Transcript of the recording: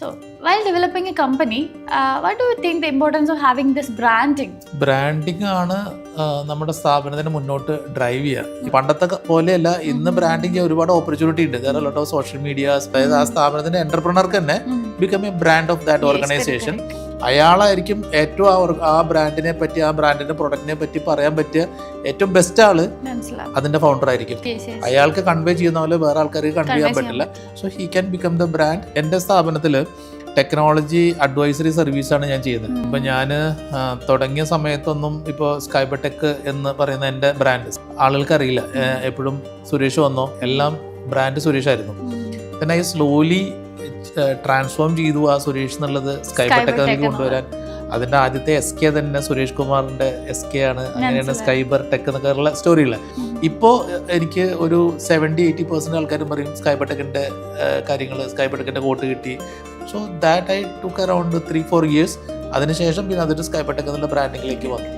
So, while developing a company, what do you think the importance of having this branding? Branding ആണ് നമ്മുടെ സ്ഥാപനത്തിന് മുന്നോട്ട് drive ചെയ്യുക. പണ്ടത്തെ പോലെയല്ല, ഇന്ന് ബ്രാൻഡിങ് ഒരുപാട് ഓപ്പർച്യൂണിറ്റി ഉണ്ട്. കാരണം ലോട്ട് ഓഫ് സോഷ്യൽ മീഡിയാസ്, അതായത് ആ സ്ഥാപനത്തിന്റെ എന്റർപ്രണർക്ക് തന്നെ become a brand of that organization. അയാളായിരിക്കും ഏറ്റവും ആ ബ്രാൻഡിനെ പറ്റി, ആ ബ്രാൻഡിന്റെ പ്രൊഡക്റ്റിനെ പറ്റി പറയാൻ പറ്റിയ ഏറ്റവും ബെസ്റ്റ് ആള് അതിന്റെ ഫൗണ്ടർ ആയിരിക്കും. അയാൾക്ക് കൺവേ ചെയ്യുന്ന പോലെ വേറെ ആൾക്കാർക്ക് കൺവേ ചെയ്യാൻ പറ്റില്ല. So he can become the brand. എൻ്റെ സ്ഥാപനത്തിൽ ടെക്നോളജി അഡ്വൈസറി സർവീസാണ് ഞാൻ ചെയ്യുന്നത്. ഇപ്പം ഞാൻ തുടങ്ങിയ സമയത്തൊന്നും ഇപ്പോൾ സ്കൈബടെക് എന്ന് പറയുന്ന എൻ്റെ ബ്രാൻഡ് ആളുകൾക്ക് അറിയില്ല. എപ്പോഴും സുരേഷ് വന്നോ, എല്ലാം ബ്രാൻഡ് സുരേഷായിരുന്നു. പിന്നെ ഐ സ്ലോലി ട്രാൻസ്ഫോം ചെയ്തു ആ സുരേഷ് എന്നുള്ളത് സ്കൈബടെക്കിലേക്ക് കൊണ്ടുവരാൻ. അതിൻ്റെ ആദ്യത്തെ SK തന്നെ സുരേഷ് കുമാറിൻ്റെ SK ആണ്. അങ്ങനെയാണ് സ്കൈബർ ടെക് എന്നൊക്കെ ഉള്ള സ്റ്റോറിയുള്ള. ഇപ്പോൾ എനിക്ക് ഒരു 70-80% ആൾക്കാരും പറയും സ്കൈബടെക്കിൻ്റെ കാര്യങ്ങൾ, സ്കൈബടെക്കിൻ്റെ കോട്ട് കിട്ടി. So that I took around 3-4 years. അതിനുശേഷം പിന്നെ അതൊരു സ്കൈബടെക് എന്നുള്ള ബ്രാൻഡിങ്ങിലേക്ക് വന്നു.